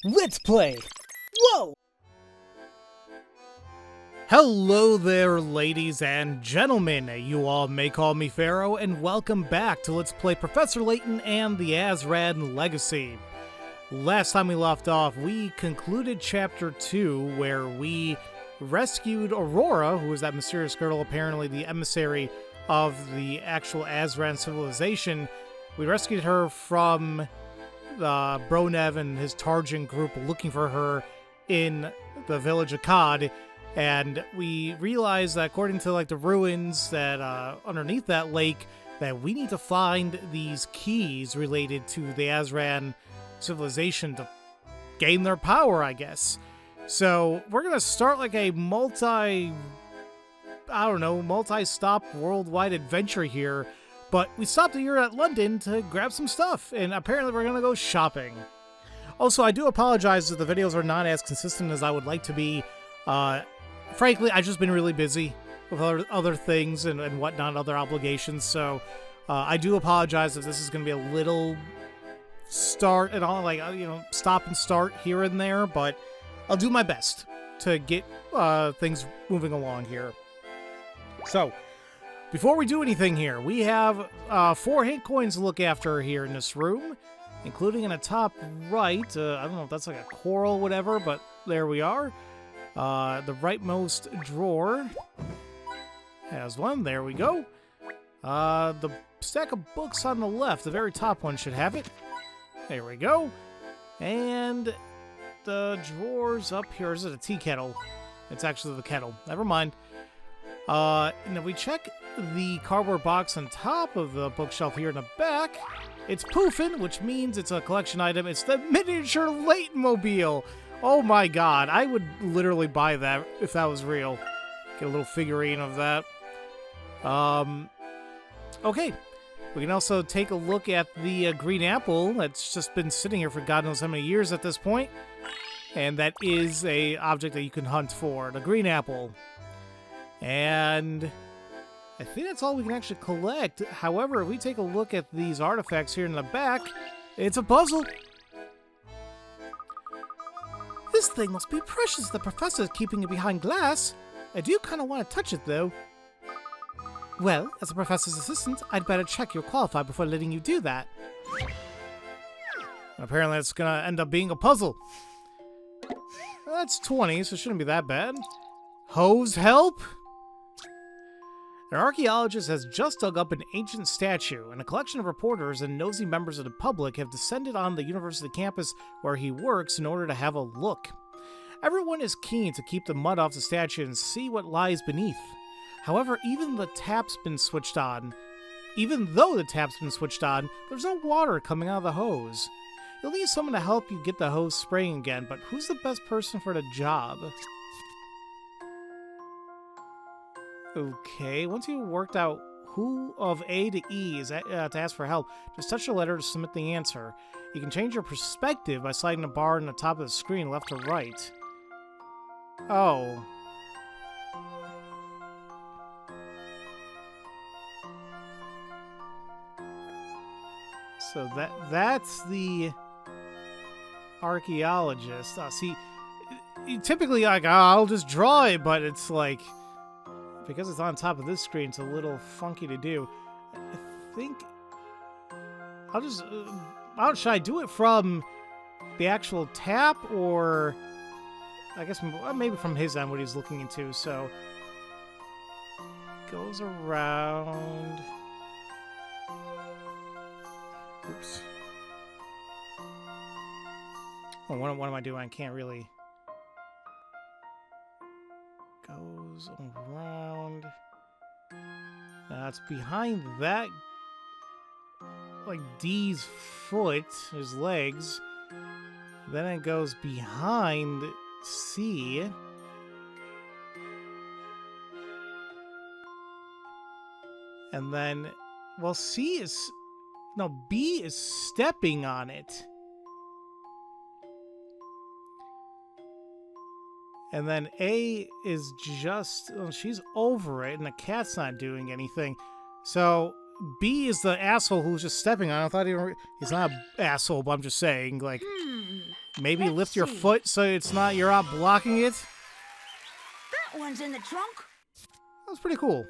Let's play! Whoa! Hello there, ladies and gentlemen. You all may call me Pharaoh, and welcome back to Let's Play Professor Layton and the Azran Legacy. Last time we left off, we concluded Chapter 2, where we rescued Aurora, who was that mysterious girl, apparently the emissary of the actual Azran civilization. We rescued her from Bronev and his Tarjan group looking for her in the village of Cod, and we realized that according to like the ruins that underneath that lake, that we need to find these keys related to the Azran civilization to gain their power, I guess. So we're gonna start like a multi-stop worldwide adventure here. But we stopped here at London to grab some stuff, and apparently we're going to go shopping. Also, I do apologize if the videos are not as consistent as I would like to be. Frankly, I've just been really busy with other things and whatnot, other obligations, so I do apologize if this is going to be a little start and all, like, stop and start here and there, but I'll do my best to get things moving along here. So, before we do anything here, we have 4 hint coins to look after here in this room, including in the top right. I don't know if that's like a coral or whatever, but there we are. The rightmost drawer has one. There we go. The stack of books on the left, the very top one, should have it. There we go. And the drawers up here. Is it a tea kettle? It's actually the kettle. Never mind. And if we check the cardboard box on top of the bookshelf here in the back, it's poofing, which means it's a collection item. It's the miniature Layton mobile. Oh my god, I would literally buy that if that was real. Get a little figurine of that. Okay. We can also take a look at the green apple that's just been sitting here for God knows how many years at this point. And that is a object that you can hunt for, the green apple. And I think that's all we can actually collect. However, if we take a look at these artifacts here in the back, it's a puzzle. This thing must be precious. The professor's keeping it behind glass. I do kind of want to touch it, though. Well, as a professor's assistant, I'd better check you're qualified before letting you do that. Apparently, it's going to end up being a puzzle. That's 20, so it shouldn't be that bad. Hose help? An archaeologist has just dug up an ancient statue, and a collection of reporters and nosy members of the public have descended on the university campus where he works in order to have a look. Everyone is keen to keep the mud off the statue and see what lies beneath. However, even though the tap's been switched on, there's no water coming out of the hose. You'll need someone to help you get the hose spraying again, but who's the best person for the job? Okay, once you've worked out who of A to E is to ask for help, just touch the letter to submit the answer. You can change your perspective by sliding the bar on the top of the screen left to right. Oh. So that's the archaeologist. See, typically like, I'll just draw it, but it's like, because it's on top of this screen, it's a little funky to do. I think I'll just... should I do it from the actual tap, or... I guess maybe from his end, what he's looking into, so... Goes around... Oops. Oh, what am I doing? I can't really... Goes around. It's behind that, like D's foot, his legs. Then it goes behind C. And then, well, B is stepping on it. And then A is just... well, she's over it, and the cat's not doing anything. So B is the asshole who's just stepping on it. I thought he's not an asshole, but I'm just saying, like... maybe Let's lift your see. foot so it's not you're not blocking it. That one's in the trunk. That was pretty cool.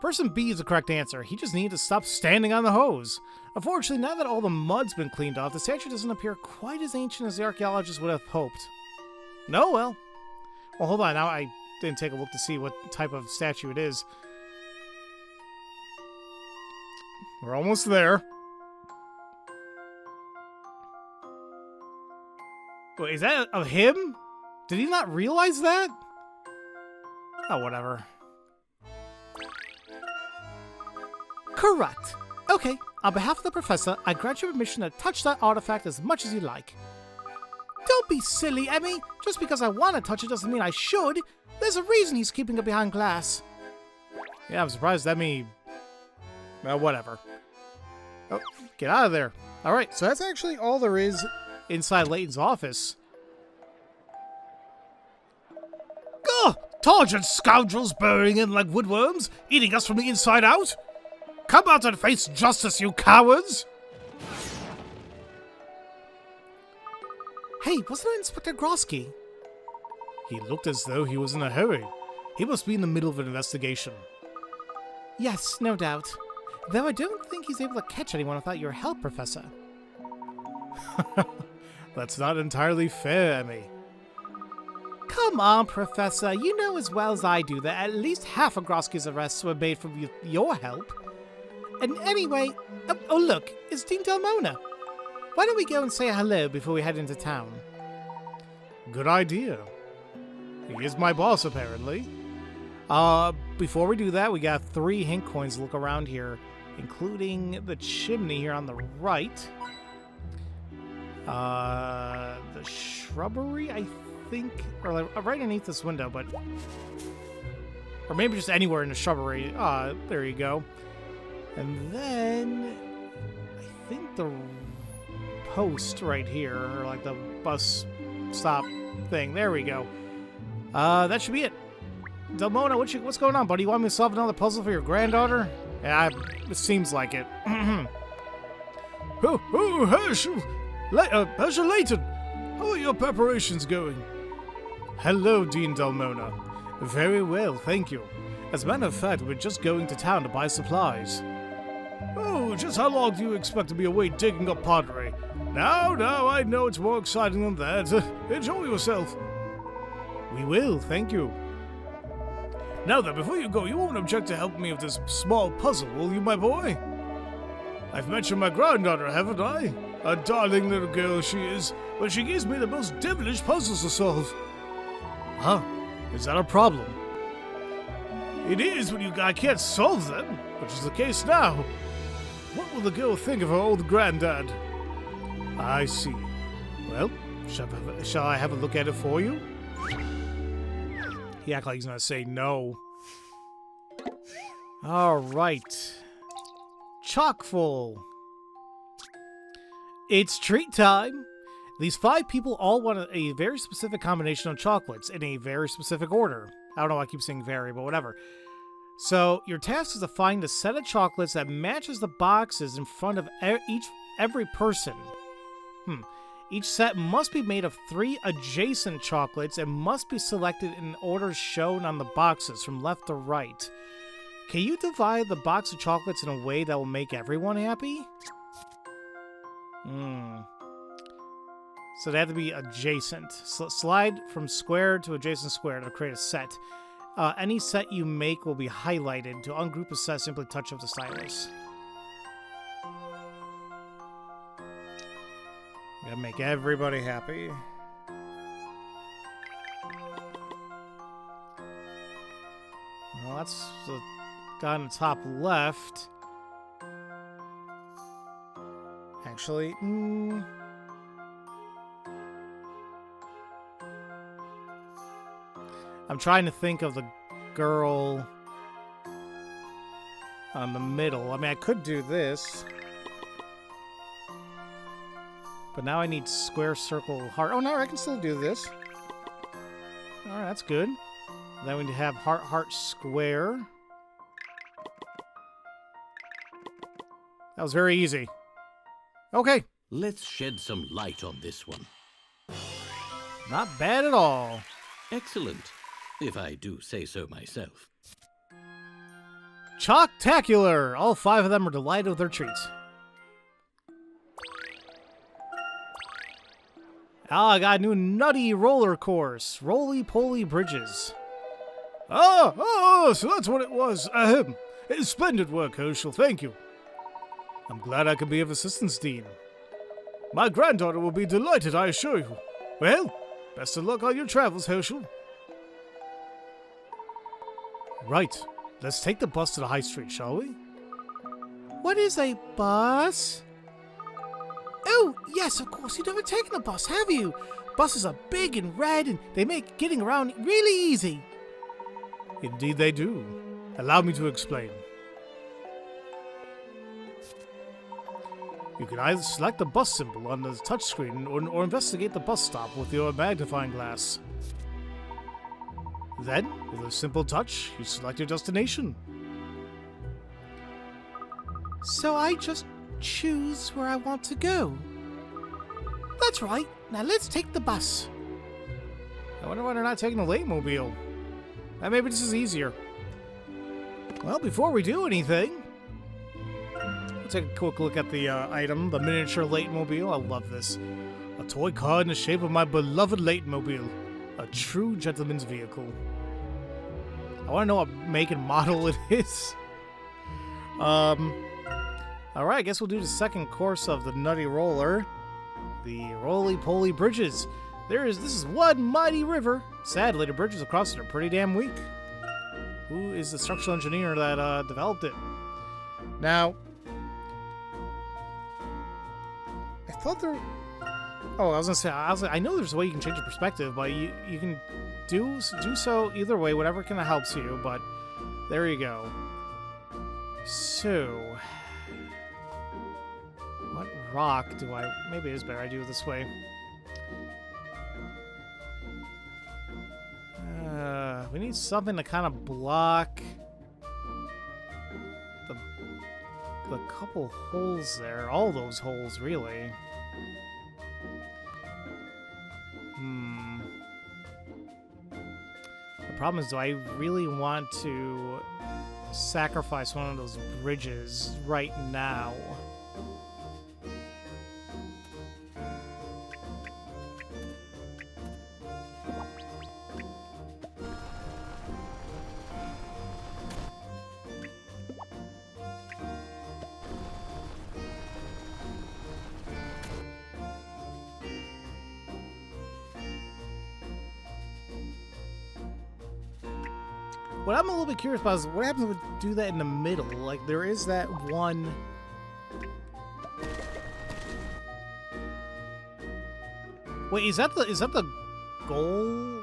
Person B is the correct answer. He just needed to stop standing on the hose. Unfortunately, now that all the mud's been cleaned off, the statue doesn't appear quite as ancient as the archaeologists would have hoped. No, well. Well, hold on. Now I didn't take a look to see what type of statue it is. We're almost there. Wait, is that of him? Did he not realize that? Oh, whatever. Correct. Okay, on behalf of the professor, I grant you permission to touch that artifact as much as you like. Don't be silly, Emmy. Just because I want to touch it doesn't mean I should. There's a reason he's keeping it behind glass. Yeah, I'm surprised Emmy... Well, whatever. Oh, get out of there. Alright, so that's actually all there is inside Layton's office. Gah! Target scoundrels burrowing in like woodworms, eating us from the inside out! Come out and face justice, you cowards! Hey, wasn't it Inspector Grosky? He looked as though he was in a hurry. He must be in the middle of an investigation. Yes, no doubt. Though I don't think he's able to catch anyone without your help, Professor. That's not entirely fair, Emmy. Come on, Professor. You know as well as I do that at least half of Grosky's arrests were made from your help. And anyway, oh look, it's Dean Delmona. Why don't we go and say hello before we head into town? Good idea. He is my boss, apparently. Before we do that, we got 3 hint coins to look around here, including the chimney here on the right. The shrubbery, I think, or like right underneath this window, but... Or maybe just anywhere in the shrubbery. There you go. And then... I think the post right here, or like the bus stop thing. There we go. That should be it. Delmona, what's going on, buddy? You want me to solve another puzzle for your granddaughter? Yeah, it seems like it. Professor Layton, how are your preparations going? Hello, Dean Delmona. Very well, thank you. As a matter of fact, we're just going to town to buy supplies. Oh, just how long do you expect to be away digging up pottery? Now, I know it's more exciting than that. Enjoy yourself. We will, thank you. Now then, before you go, you won't object to helping me with this small puzzle, will you, my boy? I've mentioned my granddaughter, haven't I? A darling little girl she is, but she gives me the most devilish puzzles to solve. Huh? Is that a problem? It is when I can't solve them, which is the case now. What will the girl think of her old granddad? I see. Well, shall I have a look at it for you? He acts like he's gonna say no. Alright. Chock full. It's treat time! These 5 people all want a very specific combination of chocolates in a very specific order. I don't know why I keep saying very, but whatever. So, your task is to find a set of chocolates that matches the boxes in front of every person. Each set must be made of 3 adjacent chocolates and must be selected in order shown on the boxes from left to right. Can you divide the box of chocolates in a way that will make everyone happy? So they have to be adjacent. Slide from square to adjacent square to create a set. Any set you make will be highlighted. To ungroup a set, simply touch up the stylus. Gotta make everybody happy. Well, that's the guy on the top left. Actually, I'm trying to think of the girl on the middle. I mean, I could do this. But now I need square, circle, heart. Oh, no, I can still do this. Alright, that's good. Then we need to have heart, heart, square. That was very easy. Okay. Let's shed some light on this one. Not bad at all. Excellent, if I do say so myself. Chalktacular! All 5 of them are delighted with their treats. Ah, I got a new nutty roller course. Roly-poly bridges. So that's what it was. Ahem. It's splendid work, Herschel. Thank you. I'm glad I could be of assistance, Dean. My granddaughter will be delighted, I assure you. Well, best of luck on your travels, Herschel. Right. Let's take the bus to the high street, shall we? What is a bus? Oh, yes, of course. You've never taken a bus, have you? Buses are big and red, and they make getting around really easy. Indeed they do. Allow me to explain. You can either select the bus symbol on the touchscreen or investigate the bus stop with your magnifying glass. Then, with a simple touch, you select your destination. So I just choose where I want to go. That's right. Now let's take the bus. I wonder why they're not taking the Layton-mobile. Maybe this is easier. Well, before we do anything, let's take a quick look at the item, the miniature Layton-mobile. I love this. A toy car in the shape of my beloved Layton-mobile. A true gentleman's vehicle. I want to know what make and model it is. Alright, I guess we'll do the second course of the Nutty Roller. The Roly-Poly Bridges. This is one mighty river. Sadly, the bridges across it are pretty damn weak. Who is the structural engineer that developed it? Now, I thought there... Oh, I was gonna say, I know there's a way you can change your perspective, but you can do so either way, whatever kind of helps you, but there you go. So, what rock do I... Maybe it is better I do it this way. We need something to kind of block the couple holes there. All those holes, really. The problem is, do I really want to sacrifice one of those bridges right now? What I'm a little bit curious about is what happens if we do that in the middle. Like, there is that one... Wait, is that the goal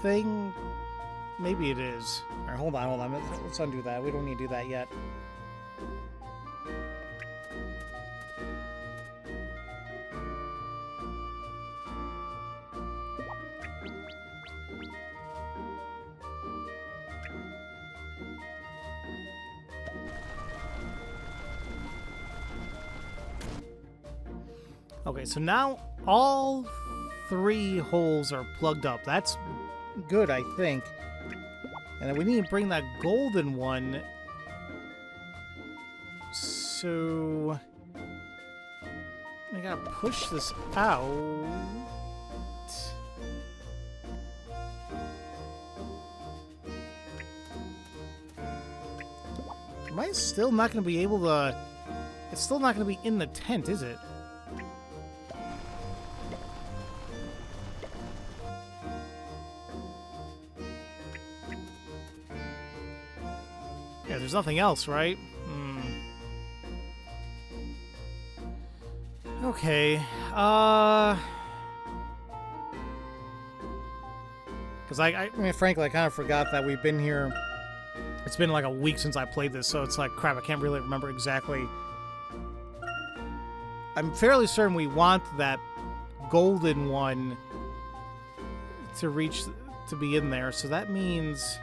thing? Maybe it is. Alright, hold on. Let's undo that. We don't need to do that yet. Okay, so now all 3 holes are plugged up. That's good, I think. And then we need to bring that golden one. So I gotta push this out. Am I still not gonna be able to... It's still not gonna be in the tent, is it? Yeah, there's nothing else, right? Okay, because I mean, frankly, I kind of forgot that we've been here. It's been like a week since I played this, so it's like, crap, I can't really remember exactly. I'm fairly certain we want that golden one to be in there, so that means...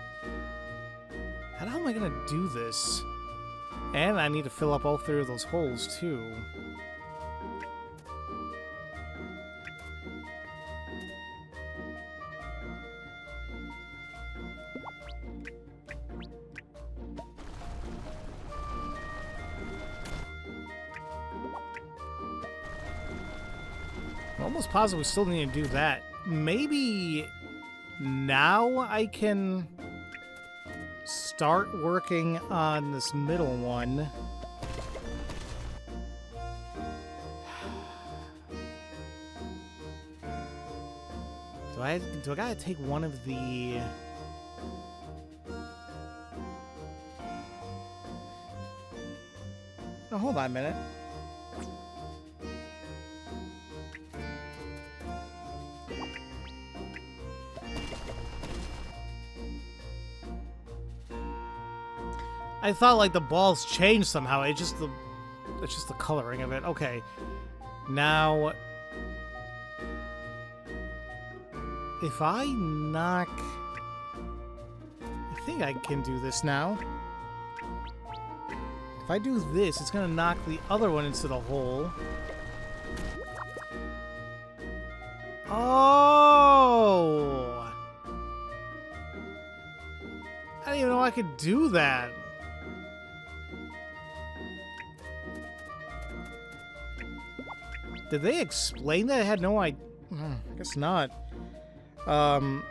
How the hell am I gonna do this? And I need to fill up all 3 of those holes, too. almost positive we still need to do that. Maybe now I can start working on this middle one. Do I gotta take one of the... No, hold on a minute. I thought like the balls changed somehow. It's just the coloring of it. Okay. Now if I knock... I think I can do this now. If I do this, it's gonna knock the other one into the hole. Oh! I didn't even know I could do that. Did they explain that? I had no idea. I guess not. Or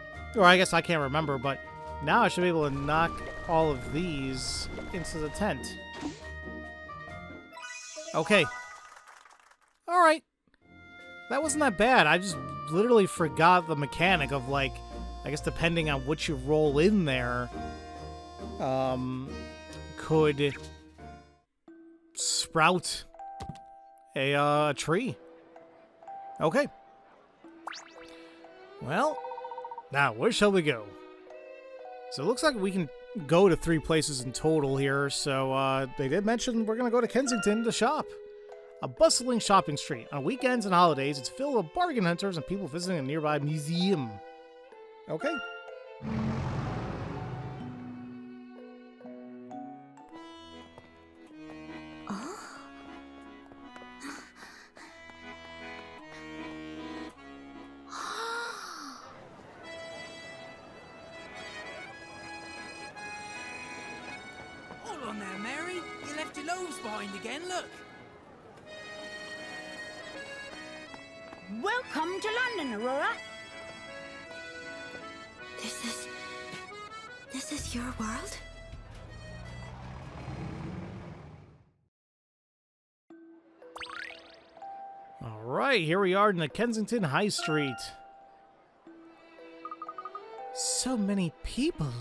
I guess I can't remember, but now I should be able to knock all of these into the tent. Okay. Alright. That wasn't that bad. I just literally forgot the mechanic of, like, I guess depending on what you roll in there, could sprout a tree. Okay. Well, now where shall we go? So it looks like we can go to 3 places in total here. So they did mention we're going to go to Kensington to shop. A bustling shopping street. On weekends and holidays, it's filled with bargain hunters and people visiting a nearby museum. Okay. Hold on there, Mary. You left your loaves behind again, look. Welcome to London, Aurora. This is your world? All right, here we are in the Kensington High Street. So many people.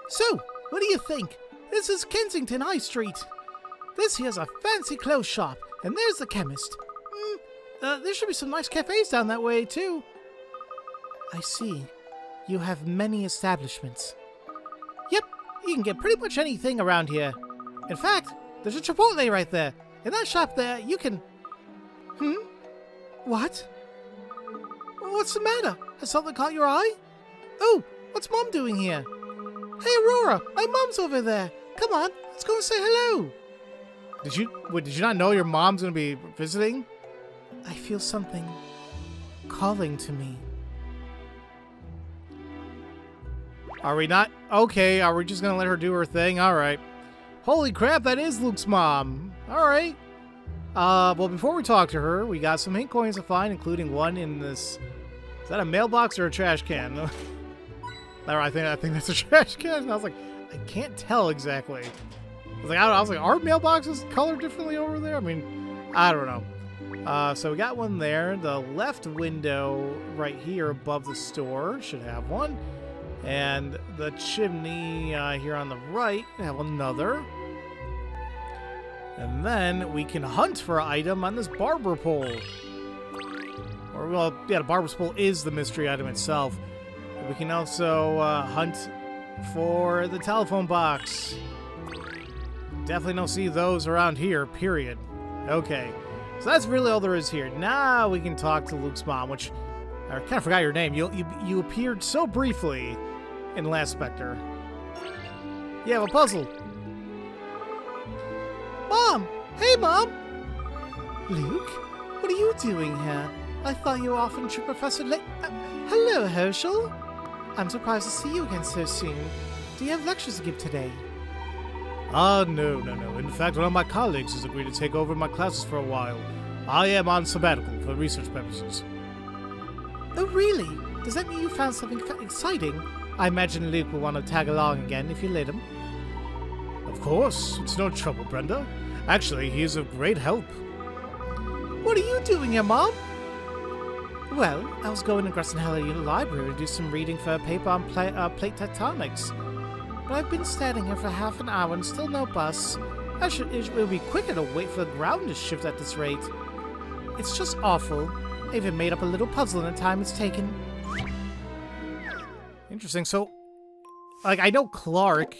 So, what do you think? This is Kensington High Street. This here's a fancy clothes shop, and there's the chemist. There should be some nice cafes down that way, too. I see. You have many establishments. Yep, you can get pretty much anything around here. In fact, there's a Chipotle right there. In that shop there, you can... What? What's the matter? Has something caught your eye? Oh, what's Mom doing here? Hey, Aurora, my mom's over there. Come on, let's go and say hello. Did you not know your mom's gonna be visiting? I feel something calling to me. Are we not? Okay, are we just gonna let her do her thing? Alright. Holy crap, that is Luke's mom. Alright. Well, before we talk to her, we got some hint coins to find, including one in this... Is that a mailbox or a trash can? I think that's a trash can. I was like, I can't tell exactly. I was like, are mailboxes colored differently over there? I mean, I don't know. So we got one there. The left window right here above the store should have one. And the chimney here on the right have another. And then we can hunt for an item on this barber pole. Or, well, yeah, the barber's pole is the mystery item itself. We can also hunt for the telephone box. Definitely don't see those around here, period. Okay. So that's really all there is here. Now we can talk to Luke's mom, which I kind of forgot your name. You appeared so briefly in Last Spectre. You have a puzzle. Mom! Hey, Mom! Luke? What are you doing here? I thought you were off to Professor Layton. Hello, Herschel. I'm surprised to see you again so soon. Do you have lectures to give today? No. In fact, one of my colleagues has agreed to take over my classes for a while. I am on sabbatical for research purposes. Oh, really? Does that mean you found something exciting? I imagine Luke will want to tag along again if you let him. Of course, it's no trouble, Brenda. Actually, he is of great help. What are you doing here, Mom? Well, I was going to Grassenhella Library to do some reading for a paper on plate tectonics. But I've been standing here for half an hour and still no bus. It'll be quicker to wait for the ground to shift at this rate. It's just awful. I even made up a little puzzle in the time it's taken. Interesting. So, like, I know Clark,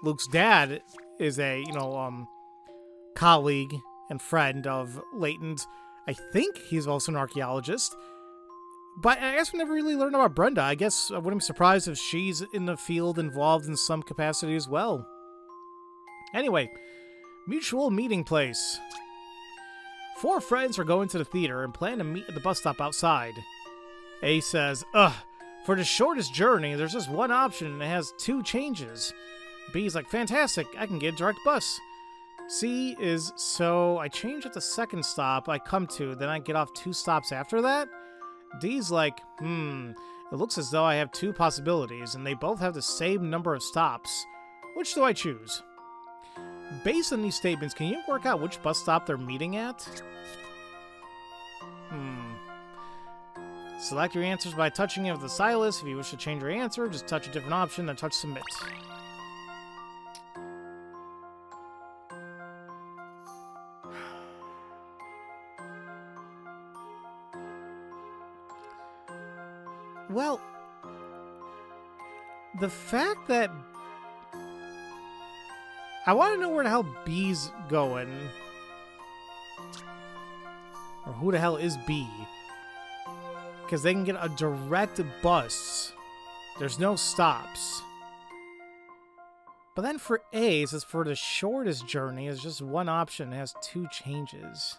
Luke's dad, is a, colleague and friend of Layton's. I think he's also an archaeologist. But I guess we never really learned about Brenda. I guess I wouldn't be surprised if she's in the field involved in some capacity as well. Anyway, mutual meeting place. 4 friends are going to the theater and plan to meet at the bus stop outside. A says, ugh, for the shortest journey, there's just one option and it has 2 changes. B's like, fantastic, I can get a direct bus. C is, so I change at the second stop I come to, then I get off 2 stops after that? D's like, it looks as though I have 2 possibilities, and they both have the same number of stops. Which do I choose? Based on these statements, can you work out which bus stop they're meeting at? Select your answers by touching it with the stylus. If you wish to change your answer, just touch a different option, then touch submit. Well, the fact that I want to know where the hell B's going, or who the hell is B, because they can get a direct bus. There's no stops. But then for A, it says for the shortest journey, it's just one option. It has 2 changes.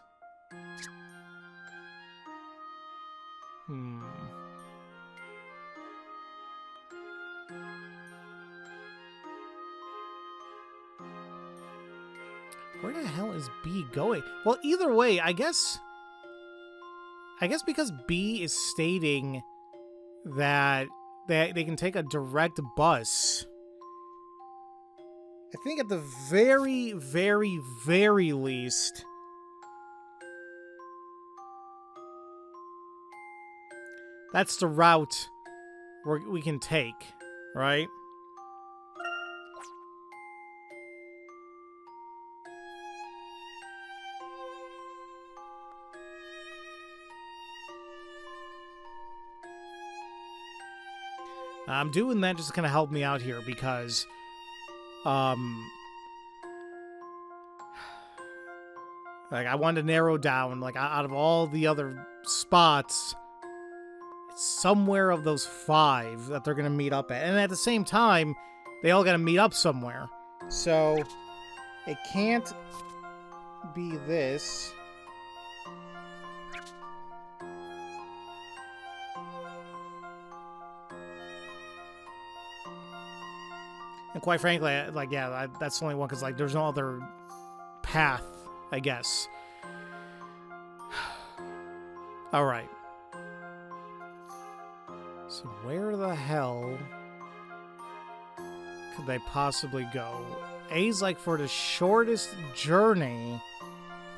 Where the hell is B going? Well, either way, I guess because B is stating that they can take a direct bus, I think at the very, very, very least, that's the route we can take, right? I'm doing that just to kind of help me out here because, like, I wanted to narrow down, like, out of all the other spots, it's somewhere of those 5 that they're going to meet up at. And at the same time, they all got to meet up somewhere. So, it can't be this. And quite frankly, like, yeah, that's the only one, because, like, there's no other path, I guess. Alright. So where the hell could they possibly go? A's like, for the shortest journey,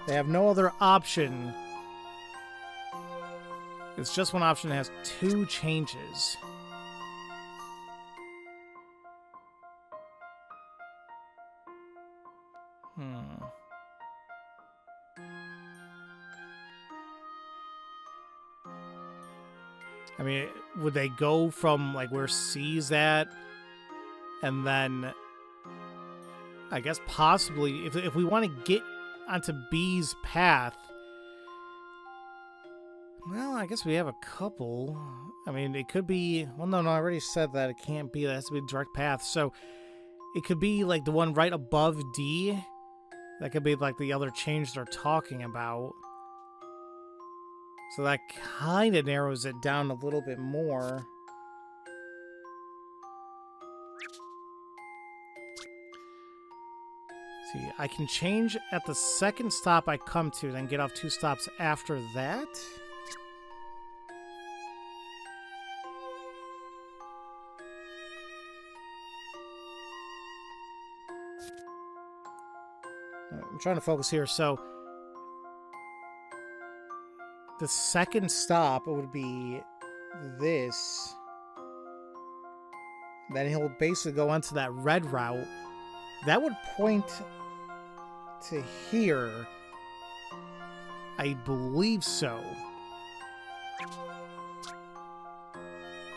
they have no other option. It's just one option that has 2 changes. I mean, would they go from, like, where C's at, and then, I guess possibly, if we want to get onto B's path, well, I guess we have a couple. I mean, it could be, well, no, I already said that it can't be, that has to be a direct path, so it could be, like, the one right above D. That could be, like, the other change they're talking about. So that kind of narrows it down a little bit more. See, I can change at the second stop I come to, then get off 2 stops after that. I'm trying to focus here. So, the second stop would be this. Then he'll basically go onto that red route. That would point to here. I believe so.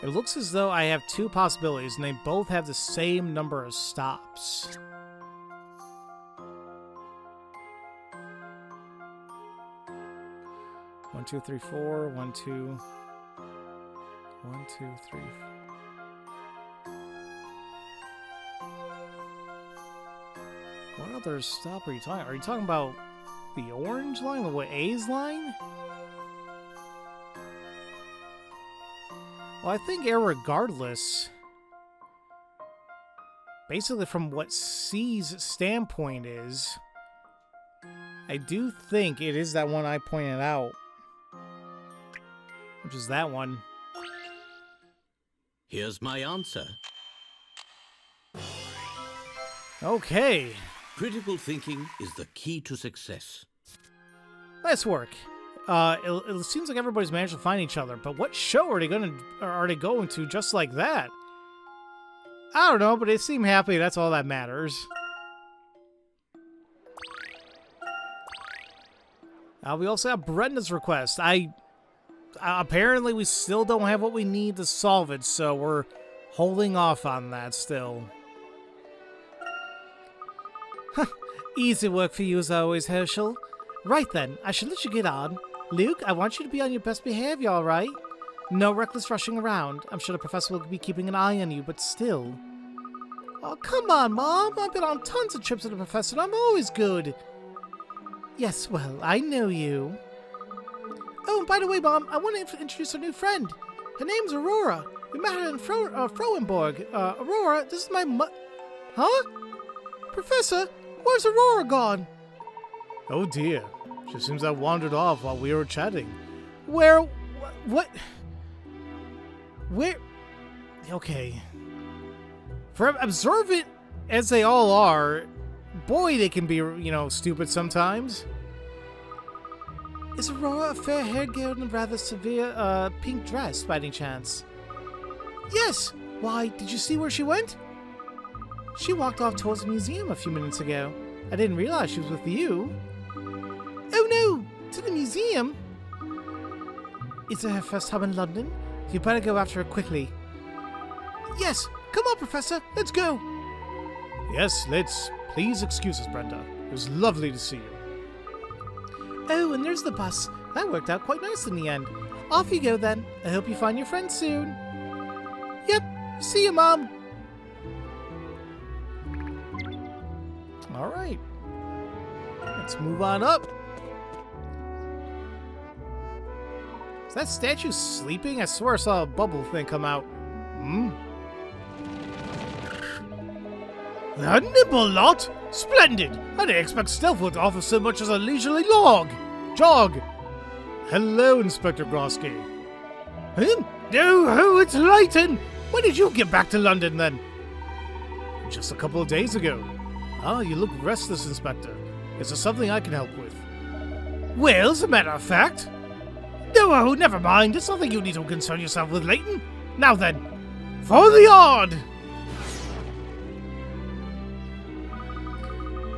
It looks as though I have 2 possibilities, and they both have the same number of stops. One, two, three, four. 1, 2. 1, 2, 3, 4. What other stop are you talking? Are you talking about the orange line, the A's line? Well, I think irregardless, basically from what C's standpoint is, I do think it is that one I pointed out, which is that one. Here's my answer. Okay. Critical thinking is the key to success. Nice work. It seems like everybody's managed to find each other, but what show are they going to just like that? I don't know, but they seem happy. That's all that matters. We also have Brenda's request. Apparently we still don't have what we need to solve it, so we're holding off on that still. Easy work for you as always, Herschel. Right then, I should let you get on. Luke, I want you to be on your best behavior, alright? No reckless rushing around. I'm sure the professor will be keeping an eye on you, but still. Oh, come on, Mom. I've been on tons of trips with the professor, and I'm always good. Yes, well, I know you. Oh, and by the way, Mom, I want to introduce our new friend. Her name's Aurora. We met her in Frohenborg. Aurora, this is my Huh? Professor? Where's Aurora gone? Oh dear. She seems to have wandered off while we were chatting. Where? What? Where? Okay. For observant as they all are, boy, they can be, you know, stupid sometimes. Is Aurora a fair-haired girl in a rather severe, pink dress, by any chance? Yes! Why, did you see where she went? She walked off towards the museum a few minutes ago. I didn't realize she was with you. Oh no! To the museum? Is it her first time in London? You better go after her quickly. Yes! Come on, Professor! Let's go! Yes, let's. Please excuse us, Brenda. It was lovely to see you. Oh, and there's the bus. That worked out quite nice in the end. Off you go, then. I hope you find your friends soon. Yep. See you, Mom. Alright. Let's move on up. Is that statue sleeping? I swear I saw a bubble thing come out. A nimble lot? Splendid! I didn't expect Stealthwood to offer so much as a leisurely jog. Hello, Inspector Grosky. Oh, it's Layton! When did you get back to London, then? Just a couple of days ago. Ah, you look restless, Inspector. Is there something I can help with? Well, as a matter of fact... No, never mind. It's nothing you need to concern yourself with, Layton. Now then, for the yard!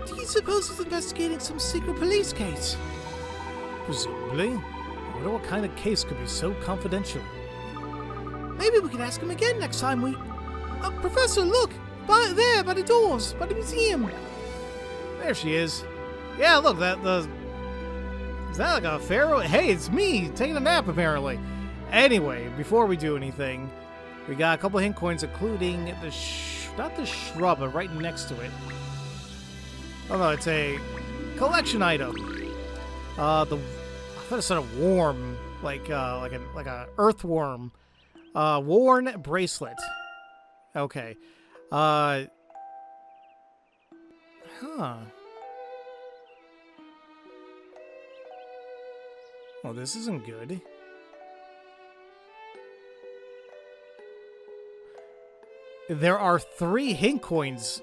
Do you suppose he's investigating some secret police case? Presumably. I wonder what kind of case could be so confidential. Maybe we can ask him again next time we... Professor, look! By the doors, by the museum. There she is. Yeah, look, is that like a Pharaoh? Hey, it's me, taking a nap, apparently. Anyway, before we do anything, we got a couple hint coins, including not the shrub, but right next to it. Oh no, it's a collection item. I thought it said a worm, like a earthworm. Worn bracelet. Okay. Huh. Well, this isn't good. There are 3 hint coins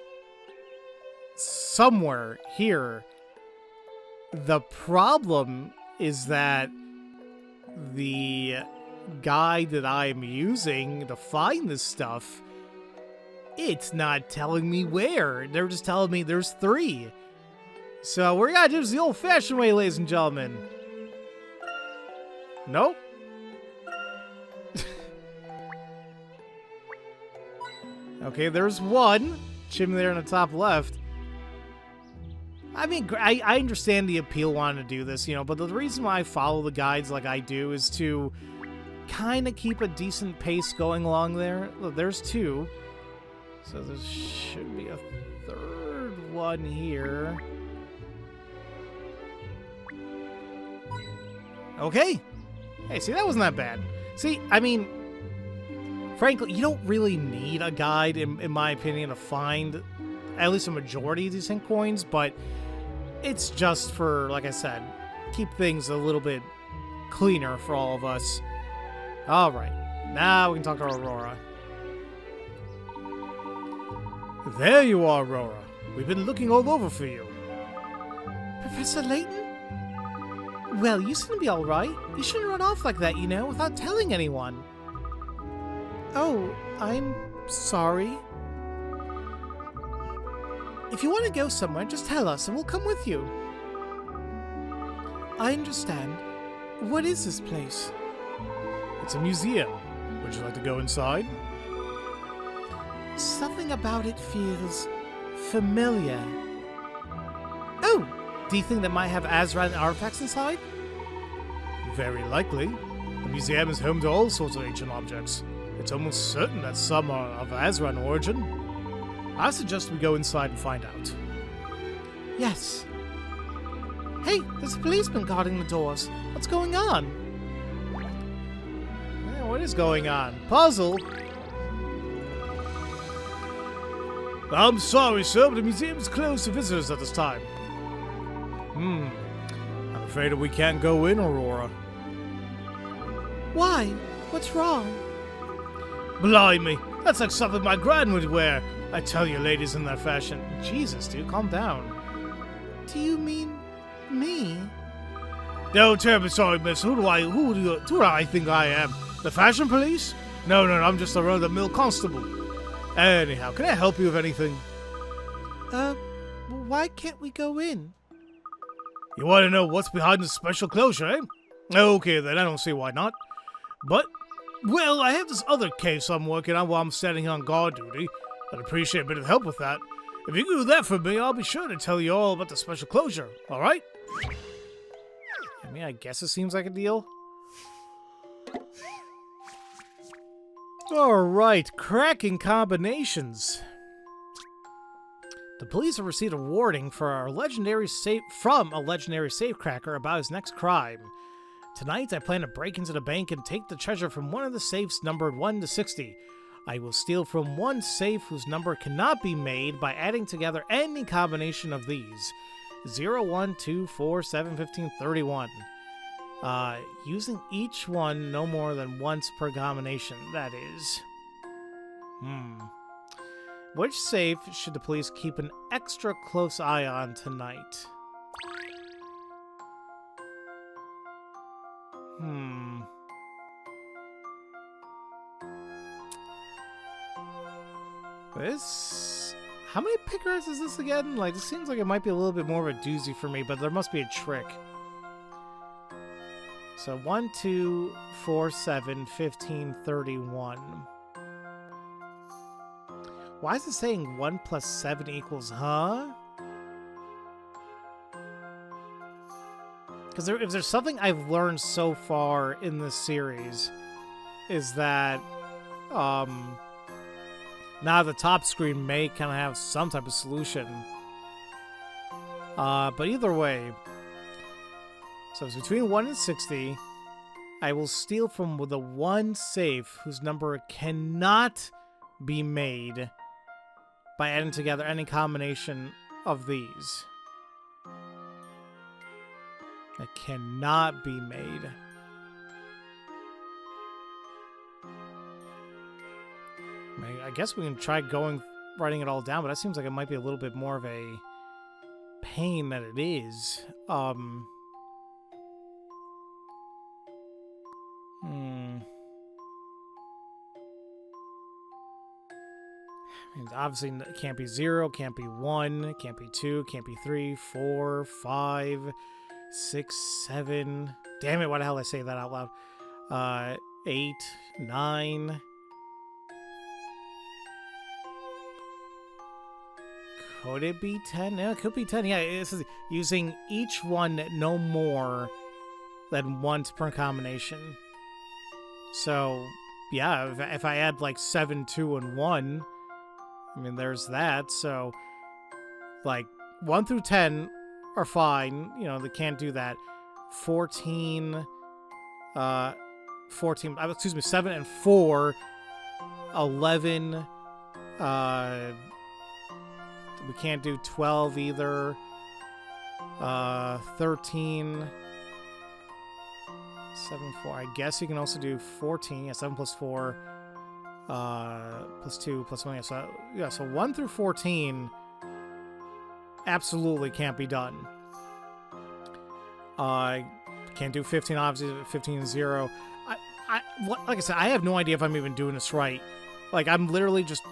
somewhere here. The problem is that the guide that I am using to find this stuff, it's not telling me where. They're just telling me there's 3. So we're gonna do this the old-fashioned way, ladies and gentlemen. Nope. Okay, there's 1. Chimney there in the top left. I mean, I understand the appeal wanting to do this, you know, but the reason why I follow the guides like I do is to kind of keep a decent pace going along there. Look, there's 2. So there should be a 3rd one here. Okay. Hey, see, that wasn't that bad. See, I mean, frankly, you don't really need a guide, in my opinion, to find at least a majority of these hint coins, but it's just for, like I said, keep things a little bit cleaner for all of us. All right, now we can talk to Aurora. There you are, Aurora. We've been looking all over for you. Professor Layton? Well, you seem to be all right. You shouldn't run off like that, you know, without telling anyone. Oh, I'm sorry. If you want to go somewhere, just tell us and we'll come with you. I understand. What is this place? It's a museum. Would you like to go inside? Something about it feels familiar. Oh, do you think that might have Azran artifacts inside? Very likely. The museum is home to all sorts of ancient objects. It's almost certain that some are of Azran origin. I suggest we go inside and find out. Yes. Hey, there's a policeman guarding the doors. What's going on? Yeah, what is going on? Puzzle? I'm sorry, sir, but the museum is closed to visitors at this time. I'm afraid that we can't go in, Aurora. Why? What's wrong? Blimey, that's like something my gran would wear. I tell you, ladies in that fashion. Jesus, dude, calm down. Do you mean me? Don't terribly sorry, miss. Who do I think I am? The fashion police? No, I'm just a run-of-the-mill constable. Anyhow, can I help you with anything? Why can't we go in? You want to know what's behind the special closure, eh? Okay, then, I don't see why not. But, well, I have this other case I'm working on while I'm standing on guard duty. I'd appreciate a bit of help with that. If you can do that for me, I'll be sure to tell you all about the special closure, alright? I mean, I guess it seems like a deal. Alright, cracking combinations. The police have received a warning from a legendary safecracker about his next crime. Tonight, I plan to break into the bank and take the treasure from one of the safes numbered 1 to 60. I will steal from one safe whose number cannot be made by adding together any combination of these. 0, 1, 2, 4, 7, 15, 31. Using each one no more than once per combination, that is. Which safe should the police keep an extra close eye on tonight? This... How many pickers is this again? Like, this seems like it might be a little bit more of a doozy for me, but there must be a trick. So 1, 2, 4, 7, 15, 31. Why is it saying 1 plus 7 equals, huh? Because if there's something I've learned so far in this series, is that, now the top screen may kind of have some type of solution. But either way, so it's between 1 and 60. I will steal from the one safe whose number cannot be made by adding together any combination of these. That cannot be made. I guess we can try writing it all down, but that seems like it might be a little bit more of a pain than it is. Obviously, it can't be 0, can't be 1, can't be 2, can't be 3, 4, 5, 6, 7. Damn it, why the hell did I say that out loud? 8, 9. Could it be 10? Yeah, it could be 10. Yeah, this is using each one no more than once per combination. So, yeah, if I add like 7, 2, and 1, I mean, there's that. So, like, 1 through 10 are fine. You know, they can't do that. 14, 7 and 4, 11, we can't do 12 either. 13, 7, 4. I guess you can also do 14. Yeah, 7 plus 4, plus 2, plus 1. So 1 through 14 absolutely can't be done. Can't do 15, obviously. 15 is 0. Like I said, I have no idea if I'm even doing this right. Like, I'm literally just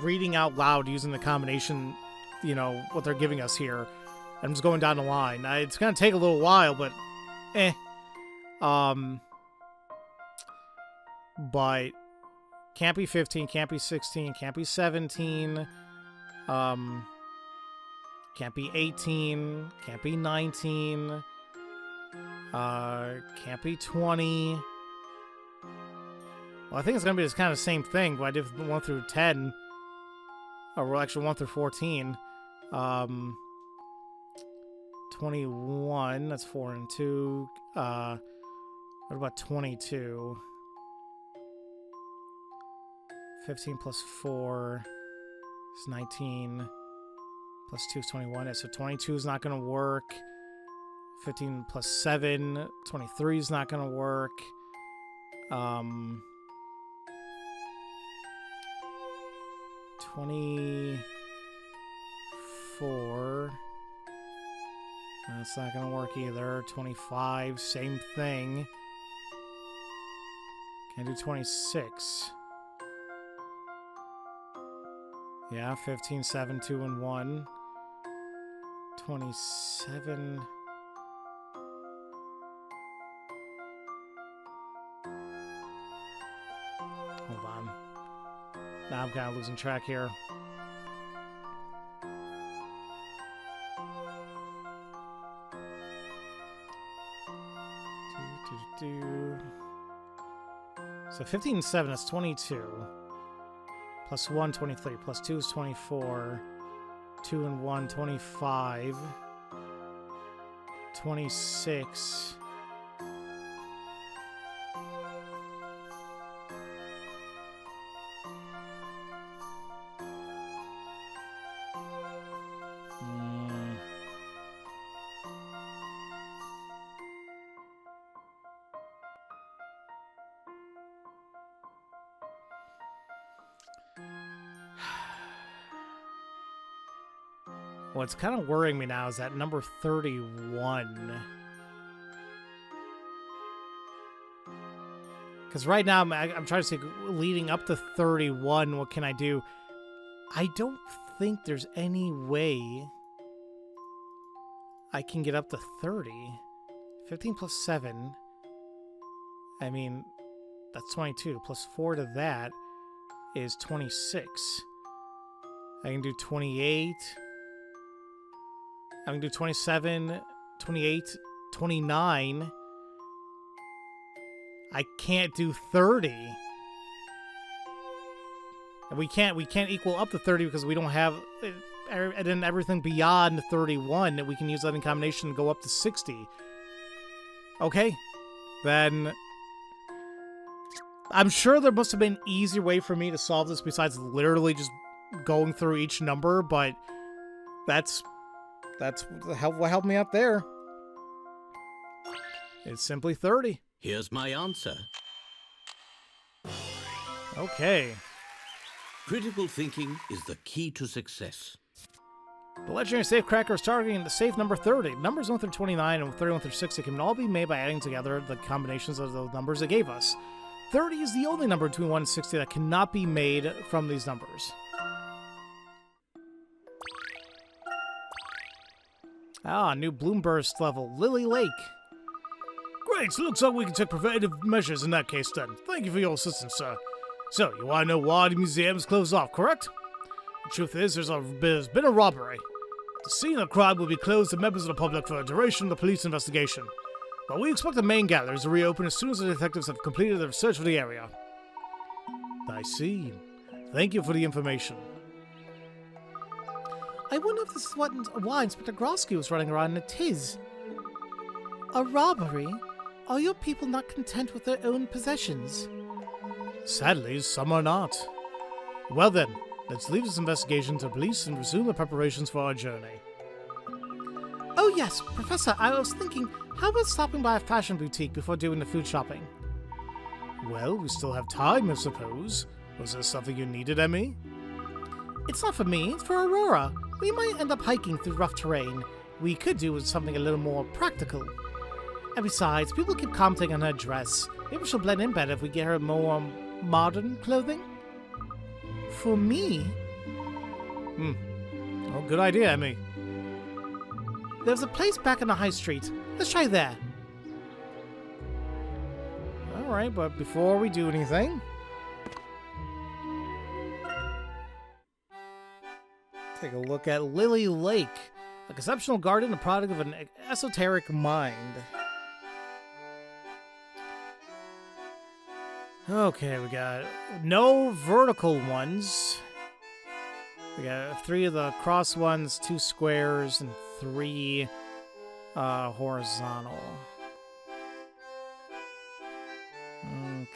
reading out loud using the combination, you know, what they're giving us here. I'm just going down the line. It's going to take a little while, but but can't be 15, can't be 16, can't be 17, can't be 18, can't be 19, can't be 20. Well, I think it's going to be this kind of same thing, but I did 1 through 10. Or, well, actually 1 through 14. 21, that's 4 and 2. What about 22? 15 plus 4 is 19. Plus 2 is 21. So 22 is not going to work. 15 plus 7, 23 is not going to work. 24. That's not going to work either. 25, same thing. Can't do 26. Yeah, 15, 7, 2, and 1. 27. Hold on. Now I'm kind of losing track here. So 15 and 7 is 22. Plus 1, 23. Plus 2 is 24. 2 and 1, 25. 26. What's kind of worrying me now is that number 31. Because right now I'm trying to say, leading up to 31, what can I do? I don't think there's any way I can get up to 30. 15 plus 7. I mean, that's 22. Plus 4 to that is 26. I can do 28. I can do 27, 28, 29. I can't do 30. And we can't equal up to 30 because we don't have, and then everything beyond 31 that we can use that in combination to go up to 60. Okay, then I'm sure there must have been an easier way for me to solve this besides literally just going through each number, but that's what helped me out there. It's simply 30. Here's my answer. Okay. Critical thinking is the key to success. The legendary safecracker is targeting the safe number 30. Numbers 1 through 29 and 31 through 60 can all be made by adding together the combinations of those numbers it gave us. 30 is the only number between 1 and 60 that cannot be made from these numbers. Ah, new Bloomburst level, Lily Lake. Great, so looks like we can take preventive measures in that case then. Thank you for your assistance, sir. So, you want to know why the museum is closed off, correct? The truth is, there's been a robbery. The scene of the crime will be closed to members of the public for the duration of the police investigation. But we expect the main galleries to reopen as soon as the detectives have completed their search for the area. I see. Thank you for the information. I wonder if this is why Inspector Grosky was running around in a tiz. A robbery? Are your people not content with their own possessions? Sadly, some are not. Well then, let's leave this investigation to police and resume the preparations for our journey. Oh yes, Professor, I was thinking, how about stopping by a fashion boutique before doing the food shopping? Well, we still have time, I suppose. Was there something you needed, Emmy? It's not for me, it's for Aurora. We might end up hiking through rough terrain. We could do with something a little more practical. And besides, people keep commenting on her dress. Maybe she'll blend in better if we get her more modern clothing? For me? Oh, good idea, Emmy. There's a place back on the high street. Let's try there. Alright, but before we do anything... take a look at Lily Lake, a conceptual garden, a product of an esoteric mind. Okay, we got no vertical ones. We got 3 of the cross ones, 2 squares, and 3 horizontal. Okay.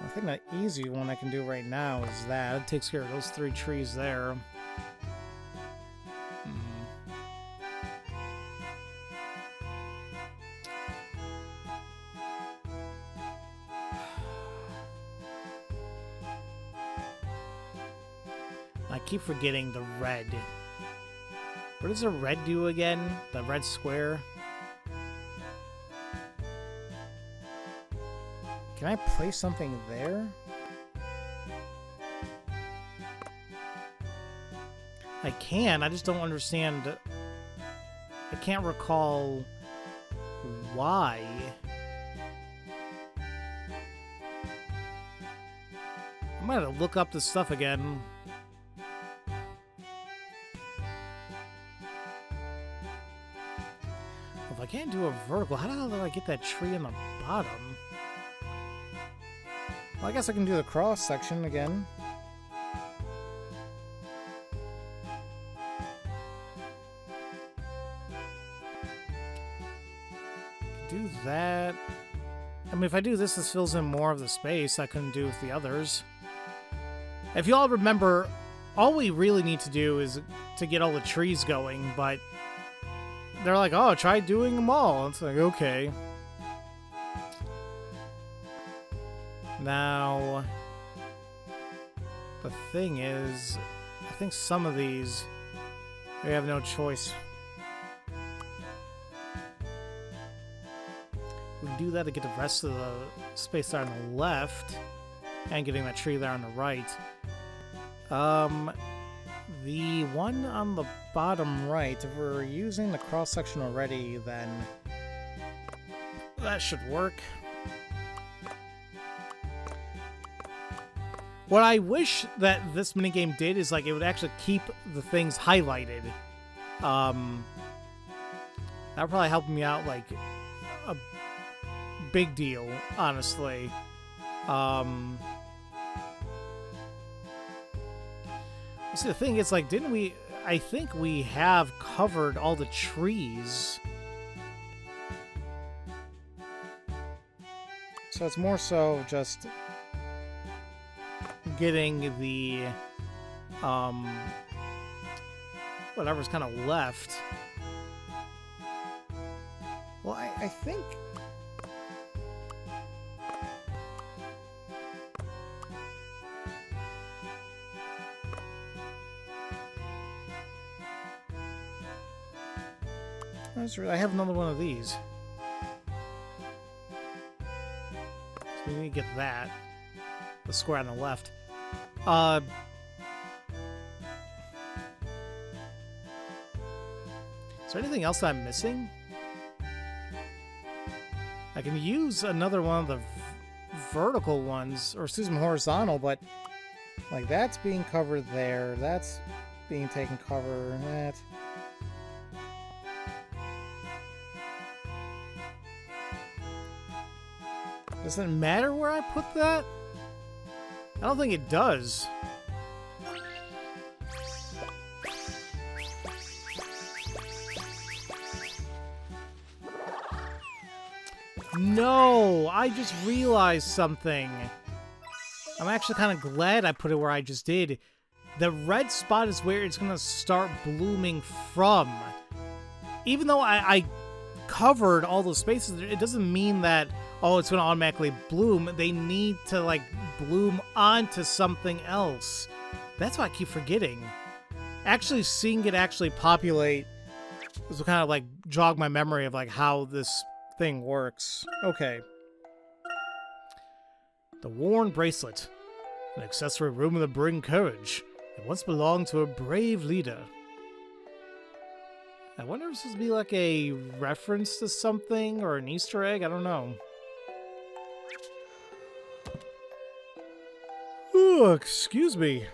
I think the easy one I can do right now is that. It takes care of those 3 trees there. I keep forgetting the red. What does the red do again? The red square? Can I place something there? I can, I just don't understand. I can't recall why. I'm gonna have to look up this stuff again. If I can't do a vertical, how the hell do I get that tree in the bottom? Well, I guess I can do the cross section again. Do that. I mean, if I do this, this fills in more of the space I couldn't do with the others. If you all remember, all we really need to do is to get all the trees going, but they're like, oh, try doing them all. It's like, okay. Now, the thing is, I think some of these, we have no choice. We can do that to get the rest of the space there on the left, and getting that tree there on the right. The one on the bottom right, if we're using the cross-section already, then that should work. What I wish that this minigame did is, like, it would actually keep the things highlighted. That would probably help me out, like, a big deal, honestly. See, the thing is, like, didn't we... I think we have covered all the trees. So it's more so just getting the, whatever's kind of left. I think... That's right, I have another one of these. So we need to get that. The square on the left. Is there anything else that I'm missing? I can use another one of the vertical ones, or excuse me, horizontal, but like that's being covered there. That's being taken cover. That. Does it matter where I put that? I don't think it does. No, I just realized something. I'm actually kind of glad I put it where I just did. The red spot is where it's going to start blooming from. Even though I covered all those spaces, it doesn't mean that, oh, it's going to automatically bloom. They need to, like, bloom onto something else. That's what I keep forgetting. Actually seeing it actually populate is what kind of, like, jog my memory of, like, how this thing works. Okay. The worn bracelet. An accessory rumored to bring courage. It once belonged to a brave leader. I wonder if this would be like a reference to something or an Easter egg? I don't know. Ooh, excuse me.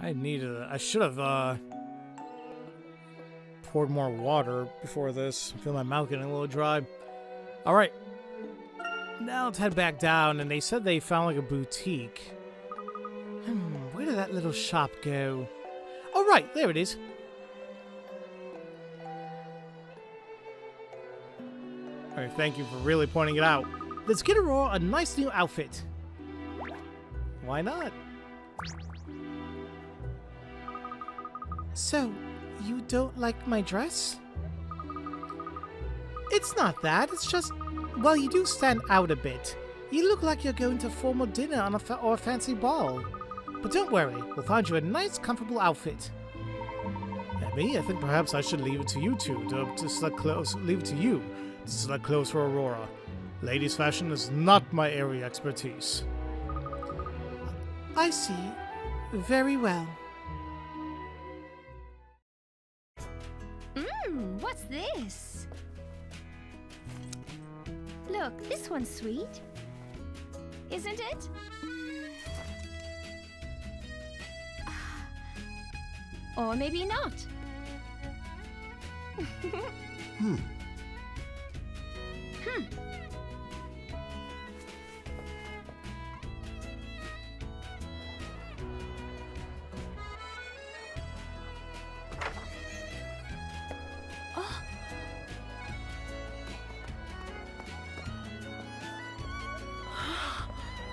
I should have poured more water before this. I feel my mouth getting a little dry. Alright. Now let's head back down, and they said they found like a boutique. Where did that little shop go? Oh right, there it is. Alright, thank you for really pointing it out. Let's get Aurora a nice new outfit. Why not? So, you don't like my dress? It's not that, it's just, well, you do stand out a bit. You look like you're going to a formal dinner on or a fancy ball. But don't worry, we'll find you a nice, comfortable outfit. Me, I think perhaps I should leave it to you two to select clothes. Leave it to you to select clothes for Aurora. Ladies' fashion is not my area expertise. I see. Very well. What's this? Look, this one's sweet. Isn't it? Or maybe not.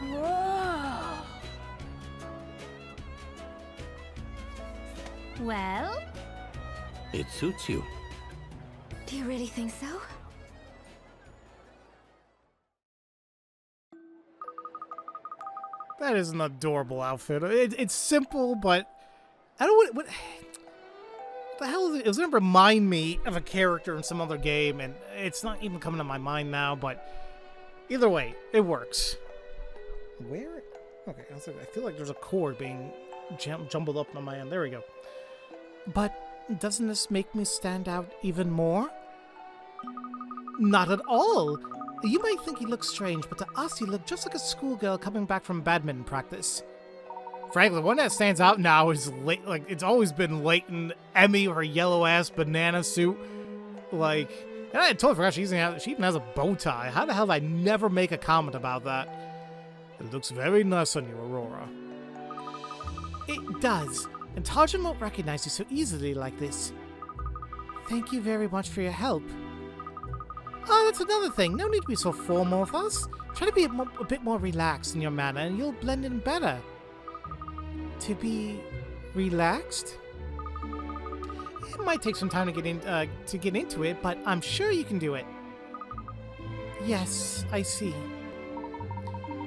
Whoa. Well, It suits you. do you really think so? That is an adorable outfit. It's simple, but I don't what the hell is it? It was gonna remind me of a character in some other game, and it's not even coming to my mind now. But either way, it works. Where? Okay, I feel like there's a cord being jumbled up on my end. There we go. But doesn't this make me stand out even more? Not at all. You might think you look strange, but to us you look just like a schoolgirl coming back from badminton practice. Frankly, the one that stands out now is like it's always been Layton, Emmy, or her yellow-ass banana suit. Like, and I totally forgot she even has a bow tie. How the hell did I never make a comment about that? It looks very nice on you, Aurora. It does, and Tarzan won't recognize you so easily like this. Thank you very much for your help. Oh, that's another thing. No need to be so formal with us. Try to be a bit more relaxed in your manner, and you'll blend in better. To be relaxed? It might take some time to get into it, but I'm sure you can do it. Yes, I see.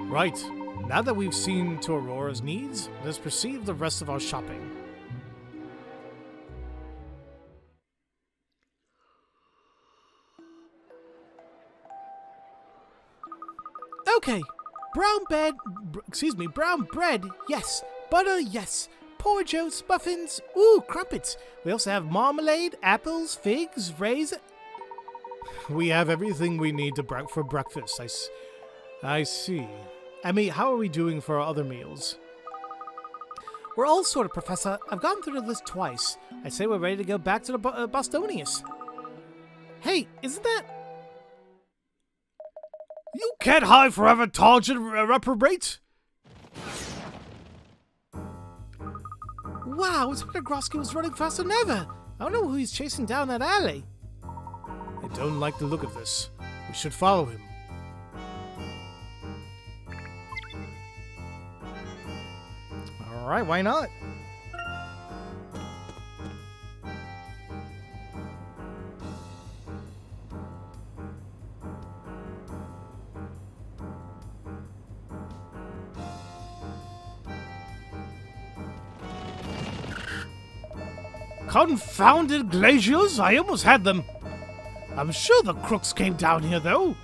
Right. Now that we've seen to Aurora's needs, let's proceed with the rest of our shopping. Okay. Brown bread, yes. Butter, yes. Porridge oats, muffins, ooh, crumpets. We also have marmalade, apples, figs, raisins. We have everything we need for breakfast. I see. Emmy, how are we doing for our other meals? We're all sorted, Professor. I've gone through the list twice. I say we're ready to go back to the Bostonius. Hey, isn't that... You can't hide forever, Target reprobate! Wow, Inspector Grosky was running faster than ever. I don't know who he's chasing down that alley. I don't like the look of this. We should follow him. Alright, why not? Confounded glaciers! I almost had them. I'm sure the crooks came down here, though.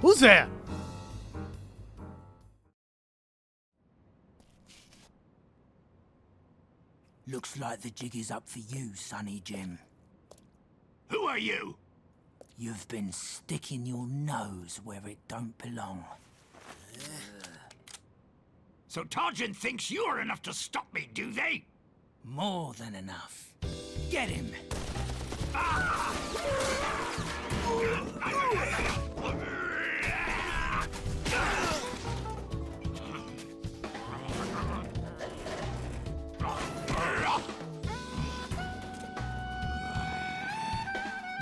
Who's there? Looks like the jig is up for you, Sonny Jim. Who are you? You've been sticking your nose where it don't belong. So Targent thinks you're enough to stop me, do they? More than enough. Get him!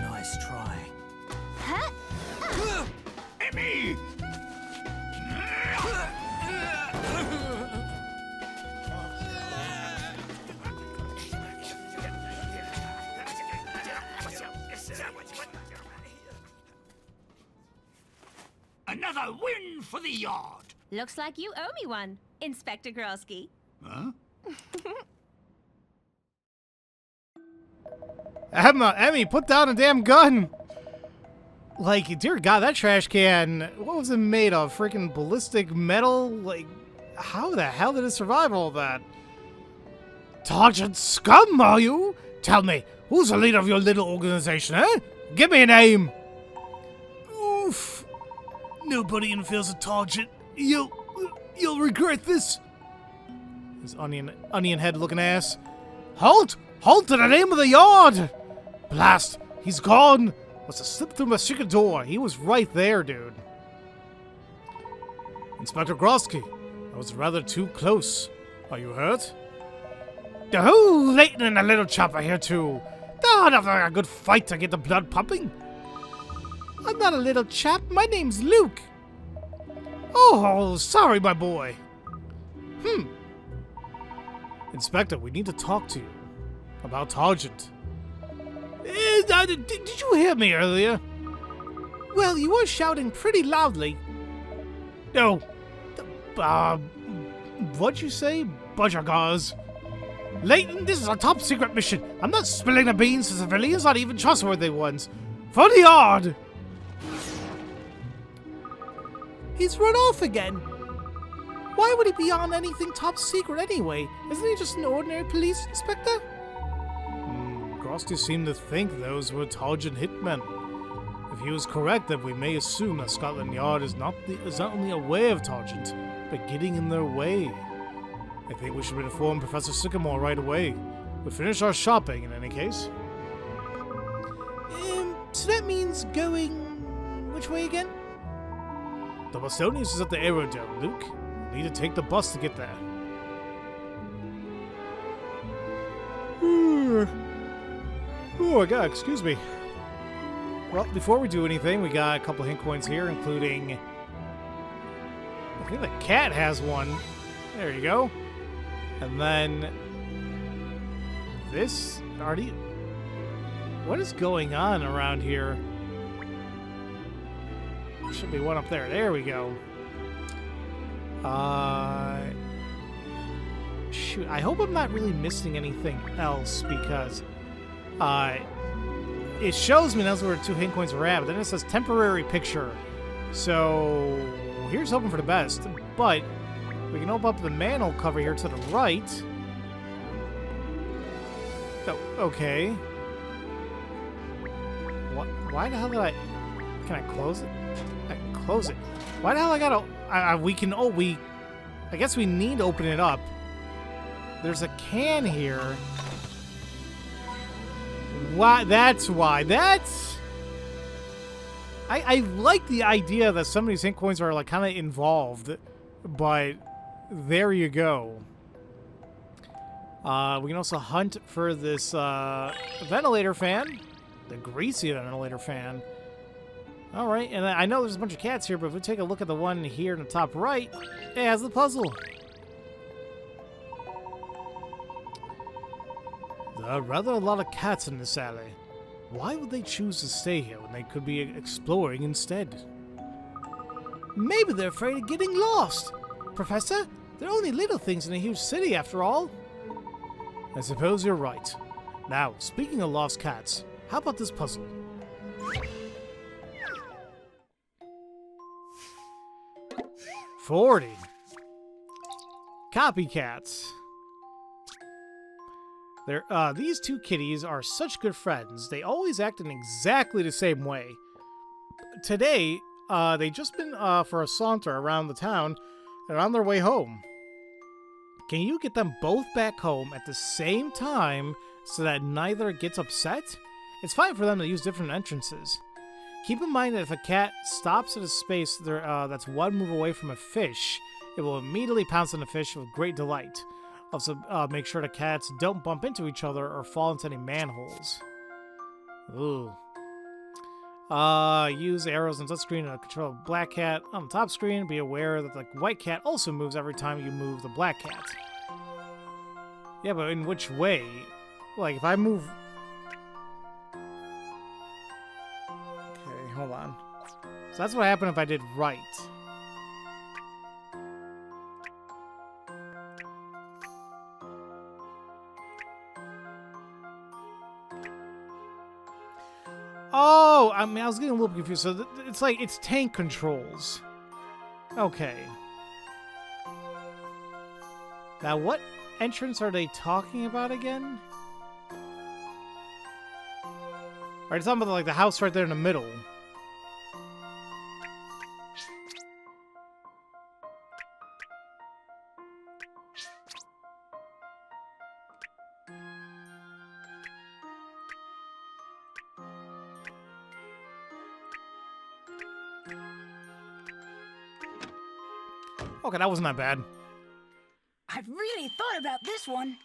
Nice try. Emmy! Another win for the yard. Looks like you owe me one, Inspector Grosky. Huh? Emmy, put down a damn gun! Like, dear God, that trash can, what was it made of? Freaking ballistic metal? Like, how the hell did it survive all that? Targent scum, are you? Tell me, who's the leader of your little organization, eh? Give me a name! Oof. Nobody interferes with Targent. You'll regret this. His onion head looking ass. Halt! Halt to the name of the yard! Blast! He's gone! Must have slipped through my secret door. He was right there, dude. Inspector Grosky, I was rather too close. Are you hurt? Oh, Layton and the little chopper here too. Oh, enough like a good fight to get the blood pumping. I'm not a little chap. My name's Luke. Oh, sorry, my boy. Inspector, we need to talk to you about Targent. Did you hear me earlier? Well, you were shouting pretty loudly. No. What'd you say? Budgergars. Layton, this is a top secret mission. I'm not spilling the beans to civilians, not even trustworthy ones. For the yard! He's run off again. Why would he be on anything top secret anyway? Isn't he just an ordinary police inspector? Grosky seemed to think those were Targent hitmen. If he was correct, then we may assume that Scotland Yard is not only aware of Targent, but getting in their way. I think we should inform Professor Sycamore right away. We'll finish our shopping in any case. So that means going... which way again? The Bostonius is at the aerodrome, Luke. We need to take the bus to get there. Oh, God, excuse me. Well, before we do anything, we got a couple hint coins here, including... I think the cat has one. There you go. And then... this already... What is going on around here? Should be one up there. There we go. Shoot, I hope I'm not really missing anything else because it shows me that's where 2 hint coins are at, but then it says temporary picture. So here's hoping for the best, but we can open up the manhole cover here to the right. Oh, okay. What? Why the hell did I... Can I close it? I can close it. Why the hell I gotta... we can... Oh, we... I guess we need to open it up. There's a can here. Why? That's why. That's... I like the idea that some of these hint coins are like kind of involved, but there you go. We can also hunt for this ventilator fan, the greasy ventilator fan. All right, and I know there's a bunch of cats here, but if we take a look at the one here in the top right, it has the puzzle. There are rather a lot of cats in this alley. Why would they choose to stay here when they could be exploring instead? Maybe they're afraid of getting lost. Professor, they're only little things in a huge city after all. I suppose you're right. Now, speaking of lost cats, how about this puzzle? $40. Copycats. These 2 kitties are such good friends. They always act in exactly the same way. Today, they just been for a saunter around the town and on their way home. Can you get them both back home at the same time so that neither gets upset? It's fine for them to use different entrances. Keep in mind that if a cat stops at a space that's 1 move away from a fish, it will immediately pounce on the fish with great delight. Also, make sure the cats don't bump into each other or fall into any manholes. Ooh. Use arrows on the screen to control the black cat. On the top screen, be aware that the white cat also moves every time you move the black cat. Yeah, but in which way? Like, if I move... Okay, hold on. So that's what happened if I did right. Oh, I mean, I was getting a little confused. So it's like, it's tank controls. Okay. Now, what entrance are they talking about again? Are they talking about, like, the house right there in the middle? Okay, that wasn't that bad. I've really thought about this one.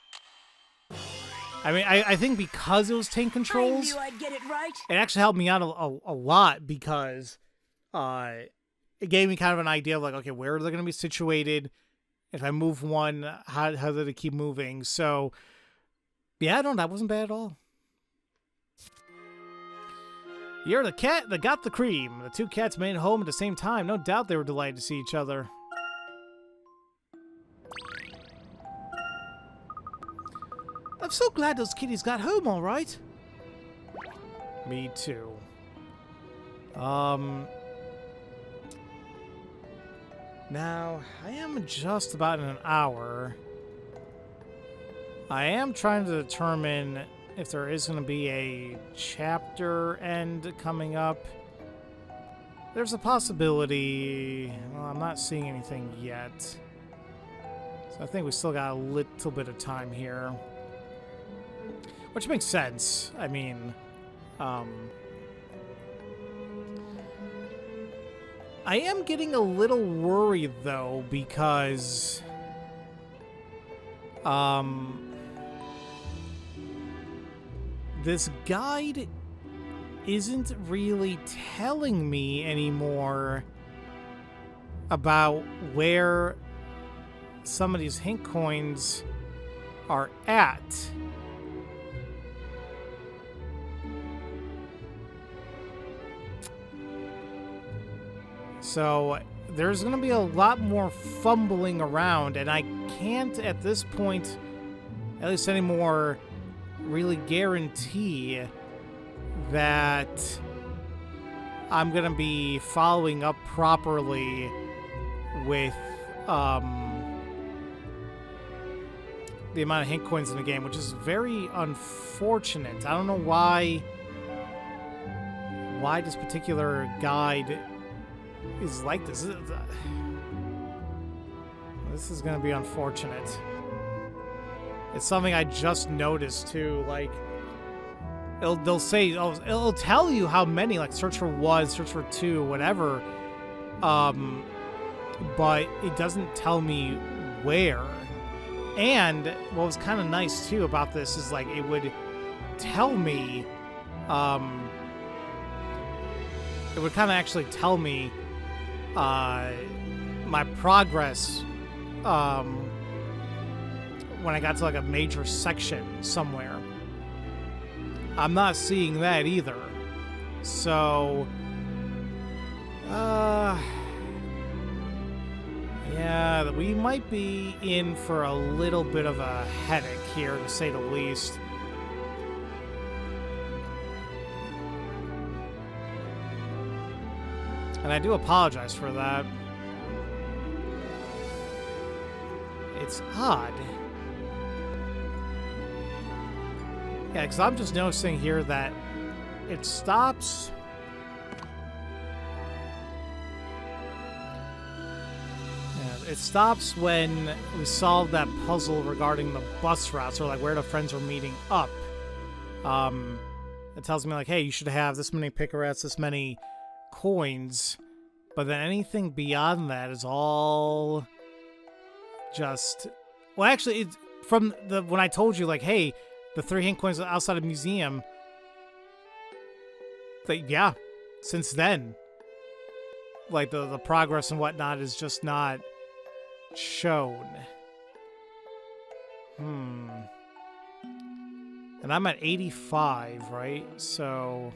I mean, I think because it was tank I controls, knew I'd get it right. it actually helped me out a lot because it gave me kind of an idea of like, okay, where are they going to be situated? If I move one, how do they keep moving? So, yeah, no, that wasn't bad at all. You're the cat that got the cream. The 2 cats made it home at the same time. No doubt they were delighted to see each other. I'm so glad those kitties got home all right. Me too. Now, I am just about in an hour. I am trying to determine if there is going to be a chapter end coming up. There's a possibility. Well, I'm not seeing anything yet. So I think we still got a little bit of time here. Which makes sense. I mean, I am getting a little worried, though, because... this guide isn't really telling me anymore about where some of these hint coins are at. So there's going to be a lot more fumbling around, and I can't at this point, at least anymore, really guarantee that I'm going to be following up properly with the amount of hint coins in the game, which is very unfortunate. I don't know why this particular guide is like this. This is going to be unfortunate. It's something I just noticed too. Like, they'll say, oh, it'll tell you how many, like search for 1, search for 2, whatever. But it doesn't tell me where. And what was kind of nice too about this is like it would tell me, it would kind of actually tell me my progress when I got to like a major section somewhere. I'm not seeing that either. So, yeah, we might be in for a little bit of a headache here, to say the least. And I do apologize for that. It's odd. Yeah, because I'm just noticing here that it stops. Yeah, it stops when we solve that puzzle regarding the bus routes, or like where the friends are meeting up. It tells me like, hey, you should have this many picarettes, this many coins, but then anything beyond that is all just, well, actually, it's from the when I told you like, hey, the 3 hint coins outside of the museum, like, yeah, since then, like the progress and whatnot is just not shown. And I'm at 85, right? So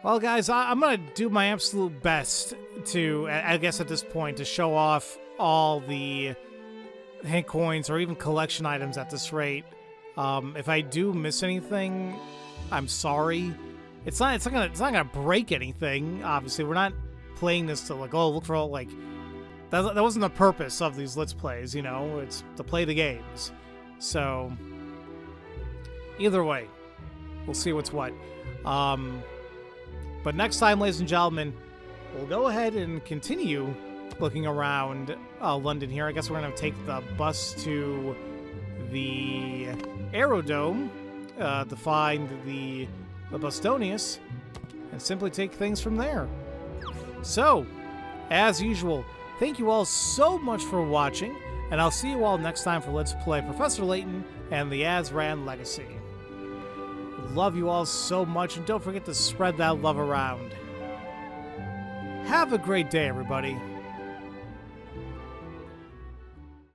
well, guys, I'm going to do my absolute best to, I guess at this point, to show off all the hint coins or even collection items at this rate. If I do miss anything, I'm sorry. It's not gonna break anything. Obviously, we're not playing this to like, oh, look for all, like, that wasn't the purpose of these Let's Plays, you know? It's to play the games. So either way, we'll see what's what. But next time, ladies and gentlemen, we'll go ahead and continue looking around London here. I guess we're going to take the bus to the Aerodome to find the Bustonius and simply take things from there. So, as usual, thank you all so much for watching, and I'll see you all next time for Let's Play Professor Layton and the Azran Legacy. Love you all so much, and don't forget to spread that love around. Have a great day, everybody.